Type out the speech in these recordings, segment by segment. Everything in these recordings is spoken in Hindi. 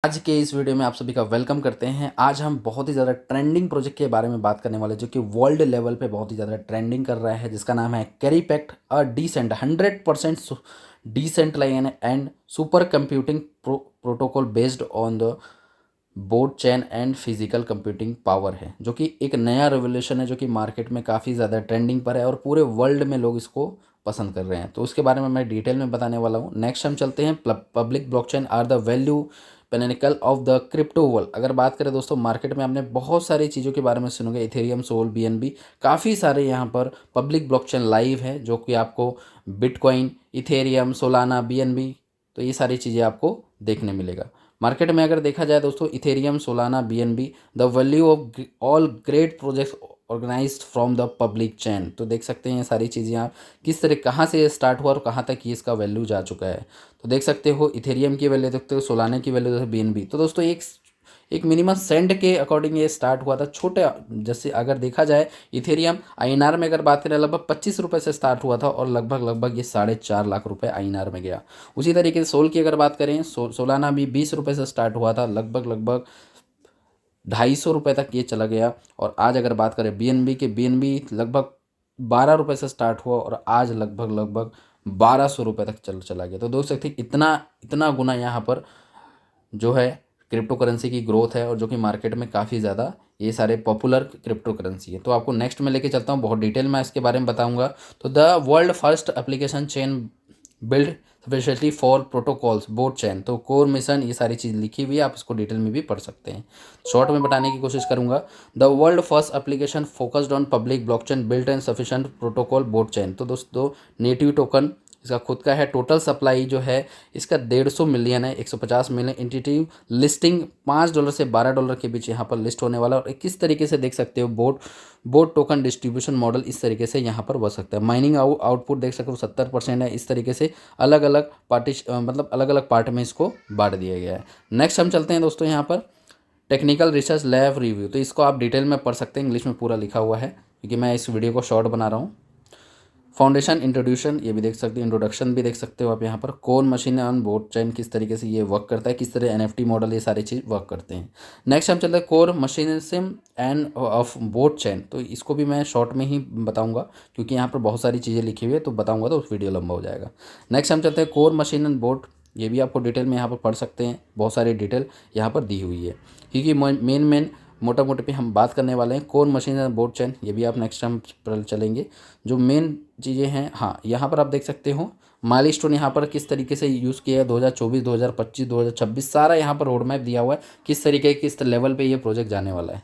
आज के इस वीडियो में आप सभी का वेलकम करते हैं। आज हम बहुत ही ज़्यादा ट्रेंडिंग प्रोजेक्ट के बारे में बात करने वाले जो कि वर्ल्ड लेवल पे बहुत ही ज़्यादा ट्रेंडिंग कर रहा है, जिसका नाम है carry pact a decent 100% decentralized and super computing protocol based on the board chain and physical computing power है, जो कि एक नया रेवोल्यूशन है जो कि मार्केट में काफ़ी ज़्यादा ट्रेंडिंग पर है और पूरे वर्ल्ड में लोग इसको पसंद कर रहे हैं। तो उसके बारे में मैं डिटेल में बताने वाला हूँ। नेक्स्ट हम चलते हैं public blockchain are the value pinnacle of the crypto world. अगर बात करें दोस्तों, मार्केट में आपने बहुत सारी चीज़ों के बारे में सुनोगे, इथेरियम, सोल, बीएनबी, काफ़ी सारे यहाँ पर पब्लिक ब्लॉकचेन लाइव है जो कि आपको बिटकॉइन, इथेरियम, सोलाना, बीएनबी, तो ये सारी चीज़ें आपको देखने मिलेगा। मार्केट में अगर देखा जाए दोस्तों, Ethereum, Solana, BNB, the value of all great projects organised from the public chain. तो देख सकते हैं ये सारी चीज़ें आप किस तरह कहाँ से ये स्टार्ट हुआ और कहाँ तक ये इसका वैल्यू जा चुका है। तो देख सकते हो इथेरियम की वैल्यू देखते हो, सोलाना की वैल्यू, बीएनबी। तो दोस्तों एक मिनिमम सेंट के अकॉर्डिंग ये स्टार्ट हुआ था छोटे। जैसे अगर देखा जाए, इथेरियम आईएनआर में अगर बात करें लगभग 25 रुपये से स्टार्ट हुआ था और लगभग ये 4.5 लाख रुपए आईएनआर में गया। उसी तरीके से सोल की अगर बात करें, सोलाना भी 20 रुपये से स्टार्ट हुआ था, लगभग 250 रुपये तक ये चला गया। और आज अगर बात करें बीएनबी के, बीएनबी लगभग 12 रुपये से स्टार्ट हुआ और आज लगभग 1200 रुपये तक चला गया। तो देख सकते इतना इतना गुना यहाँ पर जो है क्रिप्टो करेंसी की ग्रोथ है, और जो कि मार्केट में काफ़ी ज़्यादा ये सारे पॉपुलर क्रिप्टो करेंसी है। तो आपको नेक्स्ट में लेके चलता हूँ, बहुत डिटेल में इसके बारे में बताऊंगा। तो the world first application chain build specially for protocols board chain, तो कोर मिशन, ये सारी चीज़ लिखी हुई है, आप इसको डिटेल में भी पढ़ सकते हैं। शॉर्ट में बताने की कोशिश करूंगा। The world first application focused on public blockchain built and sufficient protocol board chain. तो दोस्तों नेटिव टोकन इसका खुद का है। टोटल सप्लाई जो है इसका 150 मिलियन है, 150 मिलियन। इंटिटिव लिस्टिंग $5 से $12 के बीच यहाँ पर लिस्ट होने वाला है। और किस तरीके से देख सकते हो बोर्ड टोकन डिस्ट्रीब्यूशन मॉडल इस तरीके से यहाँ पर बन सकता है। माइनिंग आउटपुट देख सकते हो 70% है। इस तरीके से अलग अलग अलग अलग पार्ट में इसको बांट दिया गया है। नेक्स्ट हम चलते हैं दोस्तों यहाँ पर टेक्निकल रिसर्च लैब रिव्यू। तो इसको आप डिटेल में पढ़ सकते हैं, इंग्लिश में पूरा लिखा हुआ है क्योंकि मैं इस वीडियो को शॉर्ट बना रहा हूँ। फाउंडेशन, इंट्रोड्यूशन, ये भी देख सकते हो, इंट्रोडक्शन भी देख सकते हो आप यहाँ पर। कोर मशीन ऑन बोर्ड चैन किस तरीके से ये वर्क करता है, किस तरह एनएफटी मॉडल, ये सारी चीज़ वर्क करते हैं। नेक्स्ट हम चलते हैं core मशीनिज्म end of board chain. तो इसको भी मैं शॉर्ट में ही बताऊंगा क्योंकि यहाँ पर बहुत सारी चीज़ें लिखी हुई है, तो बताऊंगा तो वीडियो लंबा हो जाएगा। नेक्स्ट हम चलते हैं कोर मशीन एंड बोर्ड, ये भी आपको डिटेल में यहाँ पर पढ़ सकते हैं, बहुत सारी डिटेल यहाँ पर दी हुई है क्योंकि मेन मोटा मोटे पे हम बात करने वाले हैं कोर मशीन एंड बोर्ड चैन। ये भी आप नेक्स्ट टाइम पर चलेंगे। जो मेन चीज़ें हैं, हाँ यहाँ पर आप देख सकते हो माइलस्टोन यहाँ पर किस तरीके से यूज़ किया है, 2024, 2025, 2026 सारा यहाँ पर रोड मैप दिया हुआ है किस तरीके किस लेवल पे ये प्रोजेक्ट जाने वाला है।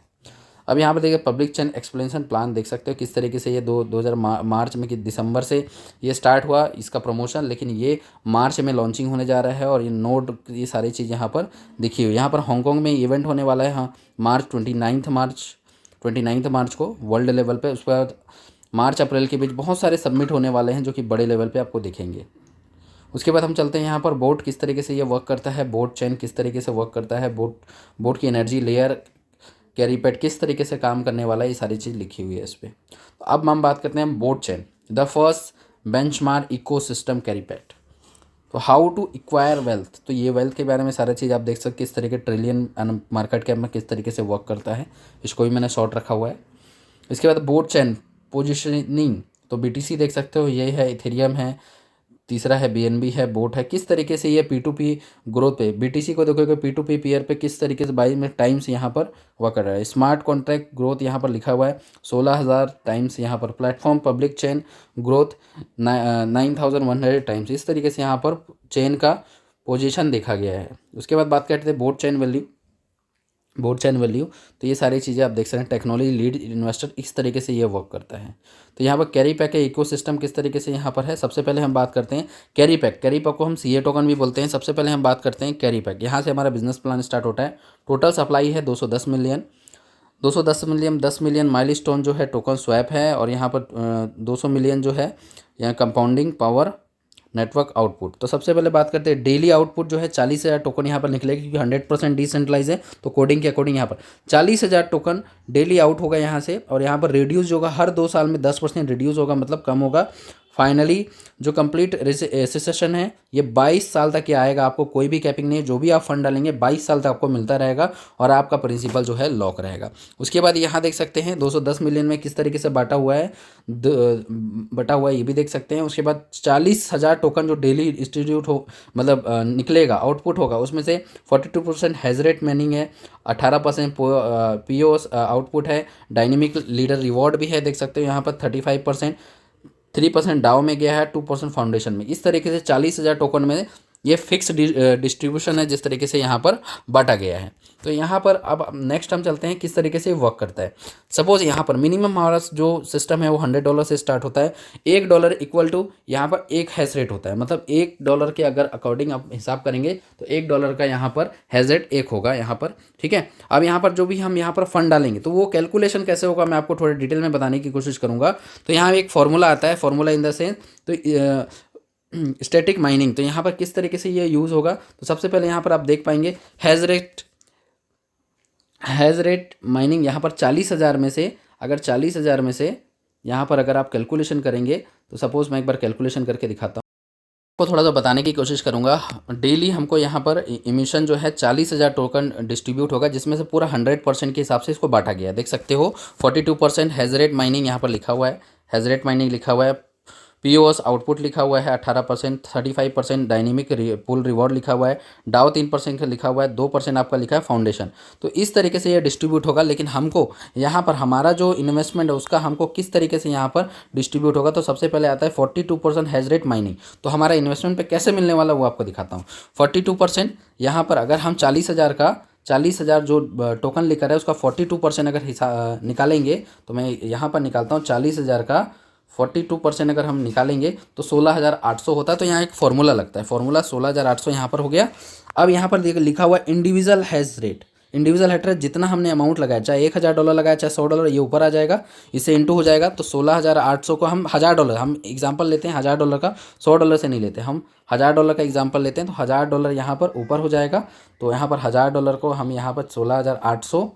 अब यहाँ पर देखिए पब्लिक चैन एक्सप्लेनेशन प्लान देख सकते हो किस तरीके से ये 2000 मार्च में कि दिसंबर से ये स्टार्ट हुआ इसका प्रमोशन, लेकिन ये मार्च में लॉन्चिंग होने जा रहा है। और ये नोड, ये सारी चीज़ यहाँ पर दिखी हुई। यहाँ पर हांगकांग में इवेंट होने वाला है, हाँ ट्वेंटी नाइन्थ मार्च को वर्ल्ड लेवल पे। उसके बाद मार्च अप्रैल के बीच बहुत सारे सबमिट होने वाले हैं जो कि बड़े लेवल पे आपको दिखेंगे। उसके बाद हम चलते हैं यहाँ पर बोर्ड किस तरीके से ये वर्क करता है, बोर्ड चैन किस तरीके से वर्क करता है, बोर्ड की एनर्जी लेयर, कैरी पैड किस तरीके से काम करने वाला है, ये सारी चीज़ लिखी हुई है इस पर। तो अब हम बात करते हैं board chain, the first benchmark ecosystem carry pad. तो हाउ टू एक्वायर वेल्थ, तो ये वेल्थ के बारे में सारी चीज़ आप देख सकते किस तरीके ट्रिलियन मार्केट कैप में किस तरीके से वर्क करता है, इसको भी मैंने शॉर्ट रखा हुआ है। इसके बाद बोर्ड चैन पोजिशनिंग, तो बीटीसी देख सकते हो, ये है इथेरियम है, तीसरा है बीएनबी है, बोट है। किस तरीके से ये P2P ग्रोथ पे, बीटीसी को देखोगे P2P पेयर पे किस तरीके से बाई में टाइम्स यहाँ पर वर्क कर रहा है। स्मार्ट कॉन्ट्रैक्ट ग्रोथ यहाँ पर लिखा हुआ है 16,000 टाइम्स यहाँ पर। Platform public chain growth 9,100 times. इस तरीके से यहाँ पर चेन का पोजीशन देखा गया है। उसके बाद बात करते हैं बोर्ड चैन वैल्यू, तो ये सारी चीज़ें आप देख सकते हैं। टेक्नोलॉजी लीड इन्वेस्टर, इस तरीके से ये वर्क करता है। तो यहाँ पर कैरी पैक इकोसिस्टम किस तरीके से यहाँ पर है। सबसे पहले हम बात करते हैं कैरी पैक को हम सीए टोकन भी बोलते हैं। सबसे पहले हम बात करते हैं कैरी पैक, यहाँ से हमारा बिजनेस प्लान स्टार्ट होता है। टोटल सप्लाई है 210 मिलियन। 10 मिलियन माइलस्टोन जो है टोकन स्वैप है, और यहाँ पर 200 मिलियन जो है यहाँ कंपाउंडिंग पावर नेटवर्क आउटपुट। तो सबसे पहले बात करते हैं डेली आउटपुट जो है 40,000 टोकन यहाँ पर निकलेगा क्योंकि 100% डिसेंट्रलाइज है। तो कोडिंग के अकॉर्डिंग यहाँ पर 40,000 टोकन डेली आउट होगा यहाँ से। और यहाँ पर रिड्यूस होगा हर 2 साल में 10% रिड्यूस होगा, मतलब कम होगा फाइनली जो कंप्लीट रिसेशन है ये 22 साल तक ये आएगा, आपको कोई भी कैपिंग नहीं है, जो भी आप फंड डालेंगे 22 साल तक आपको मिलता रहेगा और आपका प्रिंसिपल जो है लॉक रहेगा। उसके बाद यहाँ देख सकते हैं 210 मिलियन में किस तरीके से बांटा हुआ है, ये भी देख सकते हैं। उसके बाद 40,000 टोकन जो डेली इंस्टीट्यूट हो मतलब निकलेगा, आउटपुट होगा, उसमें से 42% हैज रेट माइनिंग है, 18% पीओस आउटपुट है, डायनेमिक लीडर रिवॉर्ड भी है, देख सकते हो यहाँ पर 35%, 3% डाओ में गया है, 2% फाउंडेशन में। इस तरीके से 40,000 टोकन में ये फिक्स डिस्ट्रीब्यूशन है जिस तरीके से यहाँ पर बांटा गया है। तो यहाँ पर अब नेक्स्ट हम चलते हैं किस तरीके से वर्क करता है। सपोज यहाँ पर मिनिमम हमारा जो सिस्टम है वो $100 से स्टार्ट होता है। $1 इक्वल टू यहाँ पर एक हैश रेट होता है, मतलब $1 के अगर अकॉर्डिंग आप हिसाब करेंगे तो $1 का यहाँ पर हैश रेट 1 होगा यहाँ पर, ठीक है। अब यहाँ पर जो भी हम यहाँ पर फंड डालेंगे तो वो कैलकुलेशन कैसे होगा मैं आपको थोड़े डिटेल में बताने की कोशिश करूँगा। तो यहाँ एक फॉर्मूला आता है, फॉर्मूला इन द सेंस तो स्टैटिक माइनिंग, तो यहाँ पर किस तरीके से ये यूज़ होगा। तो सबसे पहले यहाँ पर आप देख पाएंगे हैज़ रेट माइनिंग यहाँ पर 40,000 में से, अगर 40,000 में से यहाँ पर अगर आप कैलकुलेशन करेंगे तो सपोज़ मैं एक बार कैलकुलेशन करके दिखाता हूँ, आपको थोड़ा सा बताने की कोशिश करूँगा। डेली हमको यहाँ पर इमिशन जो है 40,000 टोकन डिस्ट्रीब्यूट होगा, जिसमें से पूरा 100% के हिसाब से इसको बांटा गया है। देख सकते हो 42% हैज़ रेट माइनिंग यहाँ पर लिखा हुआ है, हैज़ रेट माइनिंग लिखा हुआ है, पीओएस आउटपुट लिखा हुआ है 18%, 35% डायनेमिक पुल रिवॉर्ड लिखा हुआ है, डाउ 3% का लिखा हुआ है, 2% आपका लिखा है फाउंडेशन। तो इस तरीके से ये डिस्ट्रीब्यूट होगा, लेकिन हमको यहाँ पर हमारा जो इन्वेस्टमेंट है उसका हमको किस तरीके से यहाँ पर डिस्ट्रीब्यूट होगा। तो सबसे पहले आता है 42% हैज़ रेट माइनिंग। तो हमारा इन्वेस्टमेंट पे कैसे मिलने वाला वो आपको दिखाता हूँ। 42% यहाँ पर अगर हम 40,000 जो टोकन लेकर है उसका 42% अगर हिसाब निकालेंगे, तो मैं यहाँ पर निकालता हूँ 40,000 का 42% अगर हम निकालेंगे तो 16,800 होता है। तो यहाँ एक फॉर्मूला लगता है, फॉर्मूला 16,800 यहाँ पर हो गया। अब यहाँ पर लिखा हुआ individual has rate, individual hash rate जितना हमने अमाउंट लगाया, चाहे $1,000 लगाया चाहे $100, ये ऊपर आ जाएगा, इससे इंटू हो जाएगा। तो 16,800 को हम $1,000, हम एग्जांपल लेते हैं $1,000 का, $100 से नहीं लेते, हम $1,000 का एग्जांपल लेते हैं। तो $1,000 यहाँ पर ऊपर हो जाएगा। तो यहाँ पर $1,000 को हम यहाँ पर 16,800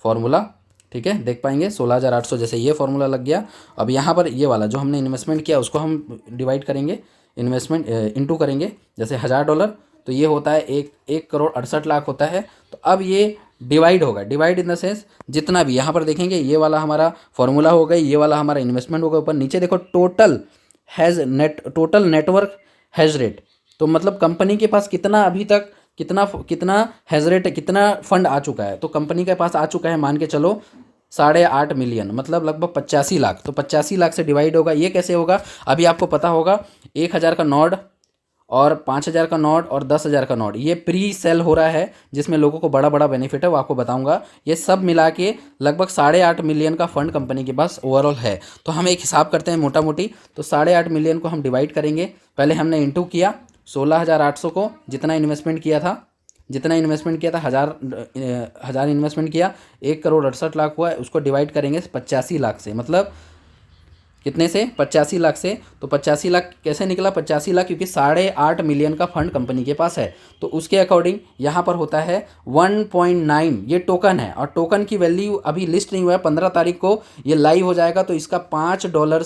फार्मूला, ठीक है, देख पाएंगे 16,800 जैसे ये फार्मूला लग गया। अब यहाँ पर ये वाला जो हमने इन्वेस्टमेंट किया उसको हम डिवाइड करेंगे, इन्वेस्टमेंट इंटू करेंगे, जैसे $1,000 तो ये होता है 1,68,00,000 होता है। तो अब ये डिवाइड होगा, डिवाइड इन द सेंस जितना भी यहाँ पर देखेंगे ये वाला हमारा फॉर्मूला हो गई, ये वाला हमारा इन्वेस्टमेंट होगा। ऊपर नीचे देखो टोटल नेटवर्क हैज़ रेट, तो मतलब कंपनी के पास कितना अभी तक कितना हैज़ रेट, कितना फंड आ चुका है। तो कंपनी के पास आ चुका है मान के चलो 8.5 मिलियन, मतलब लगभग 85 लाख। तो 85 लाख से डिवाइड होगा। ये कैसे होगा, अभी आपको पता होगा 1,000 का नोट और 5,000 का नोट और 10,000 का नोट ये प्री सेल हो रहा है, जिसमें लोगों को बड़ा बड़ा बेनिफिट है, वो आपको बताऊंगा। ये सब मिला के लगभग 8.5 मिलियन का फंड कंपनी के पास ओवरऑल है। तो हम एक हिसाब करते हैं मोटा मोटी, तो 8.5 मिलियन को हम डिवाइड करेंगे। पहले हमने इंटू किया 16,800 को, जितना इन्वेस्टमेंट किया था 1,000 इन्वेस्टमेंट किया, 1,68,00,000 हुआ है, उसको डिवाइड करेंगे 85 लाख से, मतलब कितने से 85 लाख से। तो 85 लाख कैसे निकला, 85 लाख क्योंकि 8.5 मिलियन का फंड कंपनी के पास है। तो उसके अकॉर्डिंग यहाँ पर होता है 1.9, ये टोकन है और टोकन की वैल्यू अभी लिस्ट नहीं हुआ है, 15 तारीख को ये लाइव हो जाएगा। तो इसका $5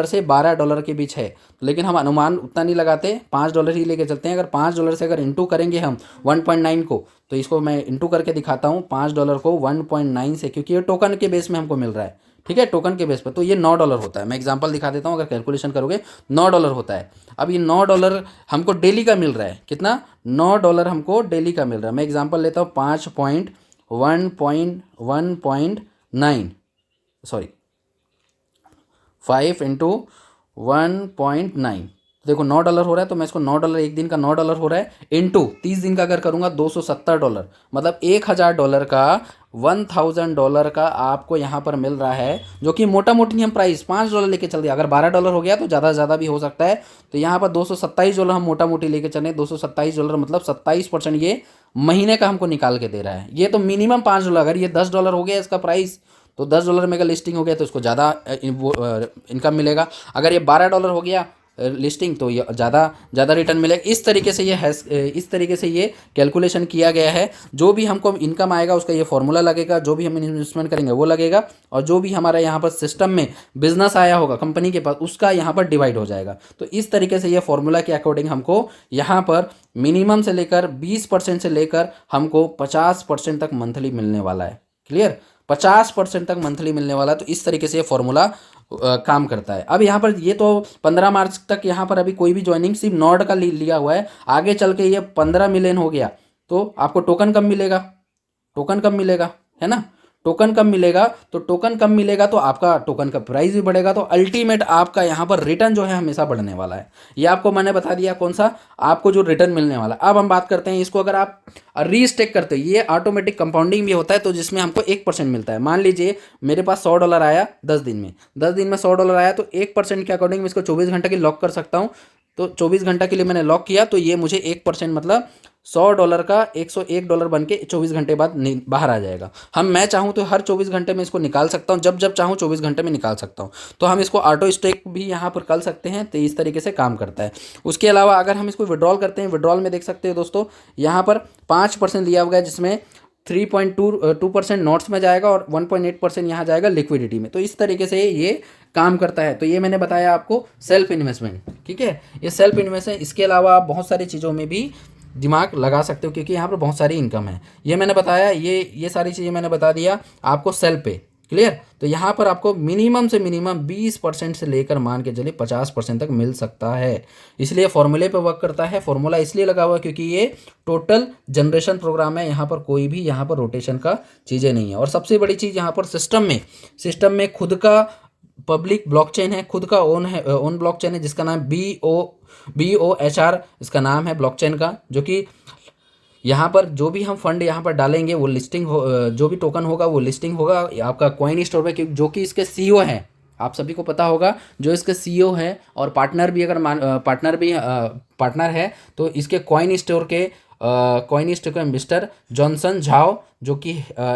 से $12 के बीच है, लेकिन हम अनुमान उतना नहीं लगाते, $5 ही लेके चलते हैं। अगर $5 से अगर इंटू करेंगे हम 1.9 को, तो इसको मैं इंटू करके दिखाता हूँ $5 को 1.9 से, क्योंकि ये टोकन के बेस में हमको मिल रहा है, ठीक है, टोकन के बेस पर। तो ये $9 होता है। मैं एग्जांपल दिखा देता हूँ, अगर कैलकुलेशन करोगे $9 होता है। अब ये $9 हमको डेली का मिल रहा है, कितना, $9 हमको डेली का मिल रहा है। मैं एग्जांपल लेता हूँ 5 इंटू 1.9, देखो $9 हो रहा है। तो मैं इसको $9, एक दिन का $9 हो रहा है, इंटू 30 दिन का अगर करूँगा $270, मतलब $1,000 का $1,000 का आपको यहाँ पर मिल रहा है, जो कि मोटा मोटी हम प्राइस $5 लेके चल दिया। अगर $12 हो गया तो ज़्यादा भी हो सकता है। तो यहाँ पर $227 हम मोटा मोटी लेके चले, $227 मतलब 27% ये महीने का हमको निकाल के दे रहा है। ये तो मिनिमम $5, अगर ये $10 हो गया इसका प्राइस, तो $10 में अगर लिस्टिंग हो गया तो इसको ज़्यादा इनकम मिलेगा। अगर ये $12 हो गया लिस्टिंग तो ये ज़्यादा रिटर्न मिलेगा। इस तरीके से ये कैलकुलेशन किया गया है। जो भी हमको इनकम आएगा उसका ये फॉर्मूला लगेगा, जो भी हम इन्वेस्टमेंट करेंगे वो लगेगा, और जो भी हमारा यहाँ पर सिस्टम में बिजनेस आया होगा कंपनी के पास उसका यहाँ पर डिवाइड हो जाएगा। तो इस तरीके से ये फॉर्मूला के अकॉर्डिंग हमको यहाँ पर मिनिमम से लेकर 20% से लेकर हमको 50% तक मंथली मिलने वाला है। क्लियर, 50% तक मंथली मिलने वाला है। तो इस तरीके से ये फॉर्मूला काम करता है। अब यहाँ पर ये तो 15 मार्च तक यहाँ पर अभी कोई भी ज्वाइनिंग सिर्फ नॉर्ड का लिया हुआ है। आगे चल के ये 15 मिलियन हो गया तो आपको टोकन कब मिलेगा, टोकन कब मिलेगा, है ना, टोकन कब मिलेगा, तो टोकन कब मिलेगा तो आपका टोकन का प्राइस भी बढ़ेगा। तो अल्टीमेट आपका यहाँ पर रिटर्न जो है हमेशा बढ़ने वाला है। ये आपको मैंने बता दिया कौन सा आपको जो रिटर्न मिलने वाला है। अब हम बात करते हैं इसको, अगर आप रीस्टेक करते हो, ये ऑटोमेटिक कंपाउंडिंग भी होता है, तो जिसमें हमको 1% मिलता है। मान लीजिए मेरे पास $100 आया 10 दिन में, 10 दिन में $100 आया, तो 1% के अकॉर्डिंग मैं इसको 24 घंटे की लॉक कर सकता हूँ। तो 24 घंटा के लिए मैंने लॉक किया, तो ये मुझे 1% मतलब $100 का $101 बन के 24 घंटे बाद बाहर आ जाएगा। मैं चाहूँ तो हर 24 घंटे में इसको निकाल सकता हूँ, जब चाहूँ 24 घंटे में निकाल सकता हूँ। तो हम इसको ऑटो स्टेक भी यहाँ पर कर सकते हैं। तो इस तरीके से काम करता है। उसके अलावा अगर हम इसको विड्रॉल करते हैं, विड्रॉल में देख सकते हो दोस्तों, यहाँ पर 5% दिया हुआ है, जिसमें 3.2% नोट्स में जाएगा और 1.8% यहाँ जाएगा लिक्विडिटी में। तो इस तरीके से ये काम करता है। तो ये मैंने बताया आपको सेल्फ इन्वेस्टमेंट, ठीक है, ये सेल्फ इन्वेस्टमेंट। इसके अलावा आप बहुत सारी चीज़ों में भी दिमाग लगा सकते हो, क्योंकि यहाँ पर बहुत सारी इनकम है। ये मैंने बताया, ये सारी चीज़ें मैंने बता दिया आपको सेल्फ पे। क्लियर, तो यहाँ पर आपको मिनिमम से मिनिमम 20% से लेकर मान के चलिए 50% तक मिल सकता है। इसलिए फॉर्मूले पे वर्क करता है। फॉर्मूला इसलिए लगा हुआ है क्योंकि ये टोटल जनरेशन प्रोग्राम है। यहाँ पर कोई भी यहाँ पर रोटेशन का चीज़ें नहीं है। और सबसे बड़ी चीज़ यहाँ पर सिस्टम में खुद का पब्लिक ब्लॉकचेन है, खुद का ओन ब्लॉकचेन है, जिसका नाम BOHR इसका नाम है ब्लॉकचेन का। जो कि यहाँ पर जो भी हम फंड यहाँ पर डालेंगे वो लिस्टिंग जो भी टोकन होगा वो लिस्टिंग होगा आपका कॉइन स्टोर पे, जो कि इसके CEO हैं। आप सभी को पता होगा जो इसके CEO है और पार्टनर भी, अगर पार्टनर है तो इसके कॉइन स्टोर के मिस्टर जॉनसन झाओ, जो कि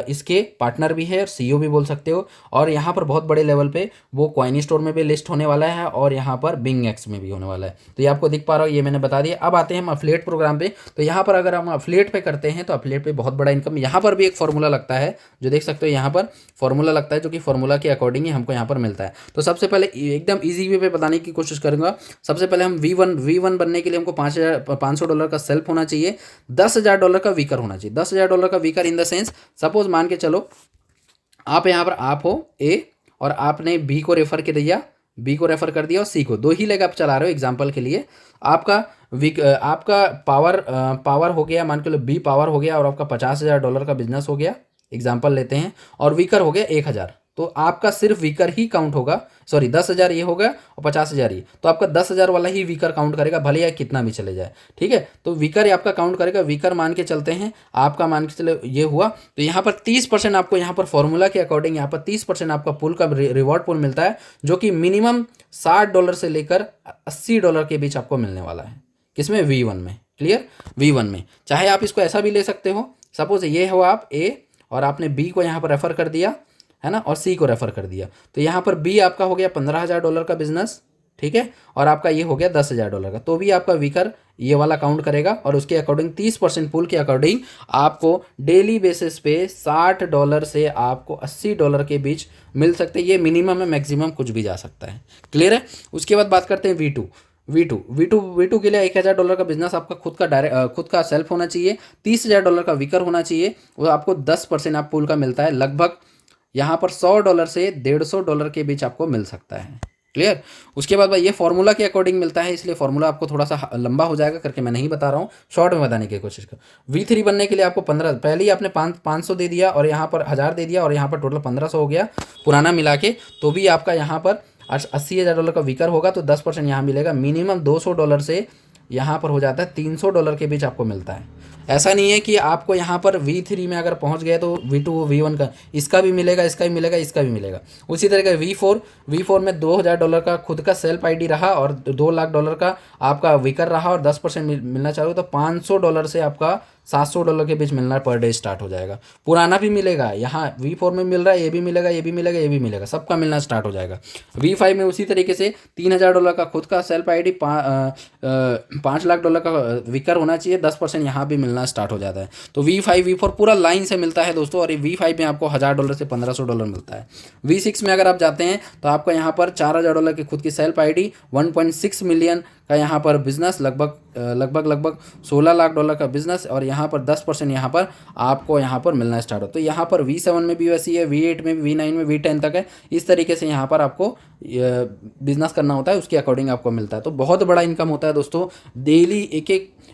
इसके पार्टनर भी है और CEO भी बोल सकते हो। और यहाँ पर बहुत बड़े लेवल पे वो कॉइन स्टोर में भी लिस्ट होने वाला है और यहाँ पर BingX में भी होने वाला है। तो ये आपको दिख पा रहा हो, ये मैंने बता दिया। अब आते हैं हम अफिलिएट प्रोग्राम पे। तो यहाँ पर अगर हम अफिलिएट पे करते हैं तो अफिलिएट पे बहुत बड़ा इनकम, यहाँ पर भी एक फॉर्मूला लगता है, जो देख सकते हो यहाँ पर फॉर्मूला लगता है, जो कि फॉर्मूला के अकॉर्डिंग ही हमको यहाँ पर मिलता है। तो सबसे पहले एकदम ईजी वे पे बताने की कोशिश करूँगा। सबसे पहले हम V1 बनने के लिए हमको $500 का सेल्फ होना चाहिए, $10,000 का वीकर होना चाहिए। $10,000 का weaker in the sense, suppose मान के चलो आप यहाँ पर आप हो A और आपने B को रेफर कर दिया, और C को, 2 ही लेग आप चला रहे हो एग्जाम्पल के लिए। आपका पावर हो गया, मान के लो B पावर हो गया और आपका $50,000 का बिजनेस हो गया, एग्जाम्पल लेते हैं, और वीकर हो गया 1,000। तो आपका सिर्फ वीकर ही काउंट होगा, सॉरी 10,000 ये होगा और 50,000 ये, तो आपका 10,000 वाला ही वीकर काउंट करेगा, भले या कितना भी चले जाए, ठीक है। तो वीकर आपका काउंट करेगा। वीकर मान के चलते हैं, आपका मान के चले ये हुआ, तो यहाँ पर 30% आपको यहाँ पर फॉर्मूला के अकॉर्डिंग यहाँ पर 30% आपका पुल का रिवॉर्ड पुल मिलता है, जो कि मिनिमम $60 से लेकर $80 के बीच आपको मिलने वाला है। किसमें? V1 में। क्लियर, V1 में। चाहे आप इसको ऐसा भी ले सकते हो, सपोज ये हो आप A और आपने B को यहाँ पर रेफर कर दिया, है ना, और C को रेफर कर दिया, तो यहाँ पर B आपका हो गया $15,000 का बिजनेस, ठीक है, और आपका ये हो गया $10,000 का, तो भी आपका वीकर ये वाला काउंट करेगा। और उसके अकॉर्डिंग 30% पुल के अकॉर्डिंग आपको डेली बेसिस पे $60 से आपको $80 के बीच मिल सकते हैं। ये मिनिमम है, मैक्सिमम कुछ भी जा सकता है। क्लियर है। उसके बाद बात करते हैं V2 के लिए $1,000 का बिजनेस आपका खुद का सेल्फ होना चाहिए, $30,000 का वीकर होना चाहिए, वो आपको 10% आप पुल का मिलता है, लगभग यहाँ पर $100 से $150 के बीच आपको मिल सकता है। क्लियर। उसके बाद भाई ये फॉर्मूला के अकॉर्डिंग मिलता है, इसलिए फॉर्मूला आपको थोड़ा सा लंबा हो जाएगा करके मैं नहीं बता रहा हूँ, शॉर्ट में बताने की कोशिश कर। V3 बनने के लिए आपको 15, पहले ही आपने 500 दे दिया और यहाँ पर 1000 दे दिया और यहाँ पर टोटल 1500 हो गया पुराना मिला के, तो भी आपका यहाँ पर $80,000 का वीकर होगा, तो 10% यहाँ मिलेगा। मिनिमम $200 से यहाँ पर हो जाता है $300 के बीच आपको मिलता है। ऐसा नहीं है कि आपको यहाँ पर V3 में अगर पहुँच गए तो V2 V1 का इसका भी मिलेगा, इसका भी मिलेगा, इसका भी मिलेगा। उसी तरह का V4 में $2,000 का खुद का सेल्फ ID रहा और $2 लाख का आपका वीकर रहा और 10% मिलना चाहिए, तो $500 से आपका $700 के बीच मिलना पर डे स्टार्ट हो जाएगा। पुराना भी मिलेगा, यहाँ V4 में मिल रहा है, ये भी मिलेगा, ये भी मिलेगा, ये भी मिलेगा, सबका मिलना स्टार्ट हो जाएगा। V5 में उसी तरीके से $3000 का खुद का सेल्फ ID, $5 लाख का विकर होना चाहिए, 10% यहाँ भी मिलना स्टार्ट हो जाता है। तो V5 V4 पूरा लाइन से मिलता है दोस्तों, और V5 में आपको $1000 से $1500 मिलता है। V6 में अगर आप जाते हैं तो आपको यहाँ पर $4000 की खुद की सेल्फ ID, 1.6 मिलियन का यहाँ पर बिजनेस, लगभग $16 लाख का बिजनेस, और यहाँ पर 10% यहाँ पर आपको यहाँ पर मिलना स्टार्ट हो। तो यहाँ पर V7 में भी वैसी है, V8 में भी, V9 में, V10 तक है। इस तरीके से यहाँ पर आपको बिजनेस करना होता है, उसके अकॉर्डिंग आपको मिलता है। तो बहुत बड़ा इनकम होता है दोस्तों। डेली एक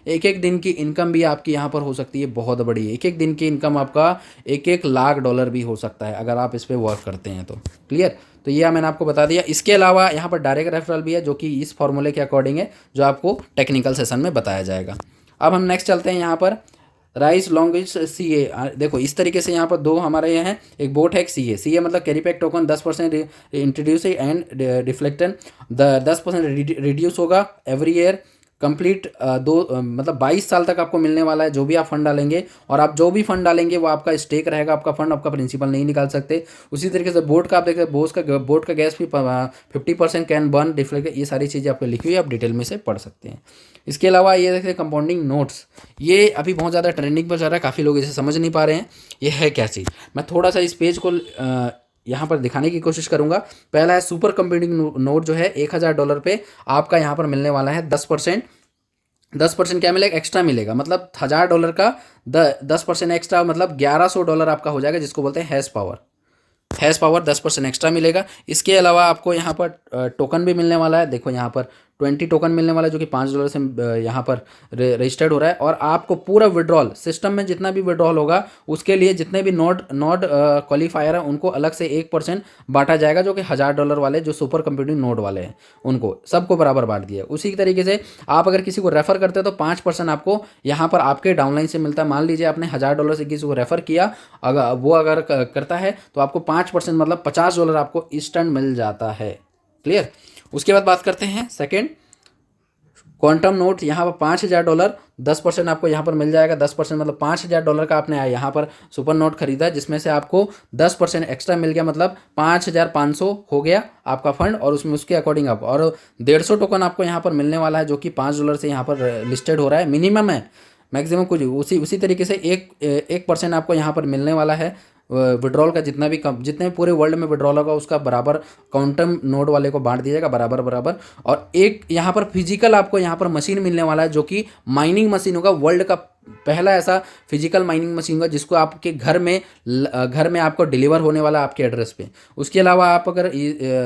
एक दिन की इनकम भी आपकी यहाँ पर हो सकती है बहुत बड़ी। एक दिन की इनकम आपका $1 लाख भी हो सकता है अगर आप इस पर वर्क करते हैं तो। क्लियर? तो ये मैंने आपको बता दिया। इसके अलावा यहाँ पर डायरेक्ट रेफरल भी है, जो कि इस फॉर्मूले के अकॉर्डिंग है, जो आपको टेक्निकल सेशन में बताया जाएगा। अब हम नेक्स्ट चलते हैं यहाँ पर राइस लॉन्गेज CA। देखो इस तरीके से यहाँ पर दो हमारे ये हैं, एक बोट है, एक CA मतलब carry pack token 10% introduce and डिफ्लेक्टन 10% रिड्यूस होगा एवरी ईयर कंप्लीट। मतलब 22 साल तक आपको मिलने वाला है जो भी आप फंड डालेंगे, और आप जो भी फंड डालेंगे वो आपका स्टेक रहेगा, आपका फंड, आपका प्रिंसिपल नहीं निकाल सकते। उसी तरीके से बोर्ड का आप देखते हैं, बोर्ड का गैस भी 50% कैन बर्न डिफ्लेक्ट, ये सारी चीज़ें आपको लिखी हुई है, आप डिटेल में से पढ़ सकते हैं। इसके अलावा ये देखते हैं कंपाउंडिंग नोट्स, ये अभी बहुत ज़्यादा ट्रेंडिंग पर चल रहा है, काफ़ी लोग इसे समझ नहीं पा रहे हैं ये है क्या चीज़। मैं थोड़ा सा इस पेज को यहाँ पर दिखाने की कोशिश करूँगा। पहला है सुपर कंपाउंडिंग नोट, जो है $1000 पे आपका यहाँ पर मिलने वाला है 10% क्या मिलेगा, एक्स्ट्रा मिलेगा। मतलब $1000 का 10% एक्स्ट्रा, मतलब $1100 आपका हो जाएगा, जिसको बोलते हैं हैश पावर 10% एक्स्ट्रा मिलेगा। इसके अलावा आपको यहाँ पर टोकन भी मिलने वाला है। देखो यहाँ पर 20 टोकन मिलने वाला है, जो कि $5 से यहाँ पर रजिस्टर्ड हो रहा है। और आपको पूरा विड्रॉल सिस्टम में जितना भी विड्रॉल होगा, उसके लिए जितने भी नोड क्वालिफायर हैं उनको अलग से 1% बांटा जाएगा, जो कि $1000 वाले जो सुपर कंप्यूटिंग नोड वाले हैं उनको सबको बराबर बांट दिया। उसी तरीके से आप अगर किसी को रेफर करते हैं तो 5% आपको यहाँ पर आपके डाउनलाइन से मिलता है। मान लीजिए आपने $1000 से किसी को रेफर किया, अगर करता है तो आपको 5% मतलब $50 आपको इंस्टेंट मिल जाता है। क्लियर? उसके बाद बात करते हैं सेकेंड क्वांटम नोट। यहाँ पर $5000 10% आपको यहाँ पर मिल जाएगा। 10% मतलब $5000 का आपने यहाँ पर सुपर नोट खरीदा, जिसमें से आपको 10% एक्स्ट्रा मिल गया, मतलब 5500 हो गया आपका फंड। और उसमें उसके अकॉर्डिंग आप, और 150 टोकन आपको यहाँ पर मिलने वाला है, जो कि $5 से यहाँ पर लिस्टेड हो रहा है। मिनिमम है, मैक्सिमम कुछ उसी तरीके से 1% आपको यहाँ पर मिलने वाला है विड्रॉल का। जितने पूरे वर्ल्ड में विड्रॉल होगा उसका बराबर क्वांटम नोड वाले को बांट दिया जाएगा बराबर। और एक यहाँ पर फिजिकल आपको यहाँ पर मशीन मिलने वाला है, जो कि माइनिंग मशीन होगा। वर्ल्ड का पहला ऐसा फिजिकल माइनिंग मशीन होगा जिसको आपके घर में आपको डिलीवर होने वाला है आपके एड्रेस पे। उसके अलावा आप अगर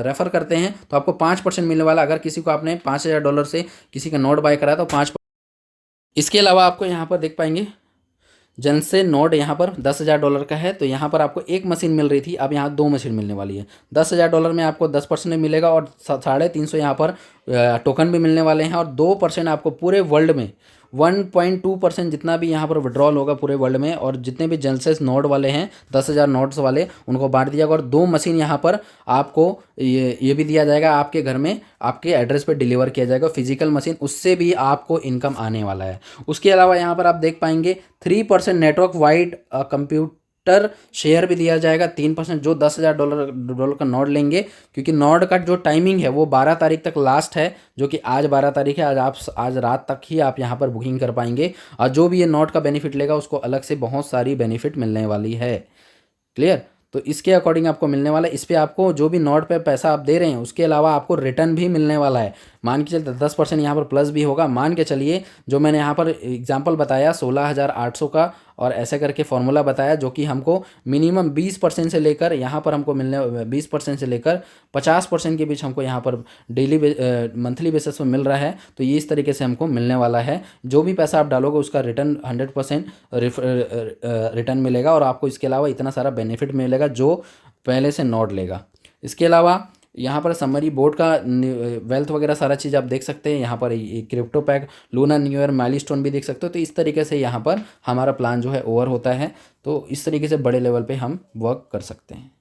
रेफर करते हैं तो आपको 5% मिलने वाला। अगर किसी को आपने $5000 से किसी का नोट बाय कराया तो 5%। इसके अलावा आपको यहाँ पर देख पाएंगे जनसे नोड यहाँ पर $10,000 का है, तो यहाँ पर आपको एक मशीन मिल रही थी, अब यहाँ 2 मशीन मिलने वाली है। $10,000 में आपको 10% मिलेगा, और 350 यहाँ पर टोकन भी मिलने वाले हैं। और 2% आपको पूरे वर्ल्ड में 1.2% जितना भी यहाँ पर विड्रॉल होगा पूरे वर्ल्ड में, और जितने भी जनसेस नोड वाले हैं 10,000 नोड्स वाले, उनको बांट दिया जाएगा। और 2 मशीन यहाँ पर आपको ये भी दिया जाएगा, आपके घर में आपके एड्रेस पर डिलीवर किया जाएगा फिजिकल मशीन, उससे भी आपको इनकम आने वाला है। उसके अलावा यहाँ पर आप देख पाएंगे 3% नेटवर्क वाइड कंप्यूटर शेयर भी दिया जाएगा। 3% जो $10,000 का नोड लेंगे, क्योंकि नोड का जो टाइमिंग है वो 12 तारीख तक लास्ट है, जो कि आज 12 तारीख है। आज रात तक ही आप यहाँ पर बुकिंग कर पाएंगे, और जो भी ये नोड का बेनिफिट लेगा उसको अलग से बहुत सारी बेनिफिट मिलने वाली है। क्लियर? तो इसके अकॉर्डिंग आपको मिलने वाला है। इस पर आपको जो भी नोट पे पैसा आप दे रहे हैं उसके अलावा आपको रिटर्न भी मिलने वाला है। मान के चलते 10% यहाँ पर प्लस भी होगा। मान के चलिए जो मैंने यहाँ पर एग्जांपल बताया 16,800 का, और ऐसे करके फॉर्मूला बताया, जो कि हमको मिनिमम 20% से लेकर यहाँ पर हमको मिलने 20% से लेकर 50% के बीच हमको यहाँ पर डेली मंथली बेसिस पर मिल रहा है। तो ये इस तरीके से हमको मिलने वाला है। जो भी पैसा आप डालोगे उसका रिटर्न 100% रिटर्न मिलेगा, और आपको इसके अलावा इतना सारा बेनिफिट मिलेगा जो पहले से नोट लेगा। इसके अलावा यहाँ पर समरी बोर्ड का वेल्थ वगैरह सारा चीज़ आप देख सकते हैं। यहाँ पर crypto pack, Luna new year milestone भी देख सकते हो। तो इस तरीके से यहाँ पर हमारा प्लान जो है ओवर होता है। तो इस तरीके से बड़े लेवल पे हम वर्क कर सकते हैं।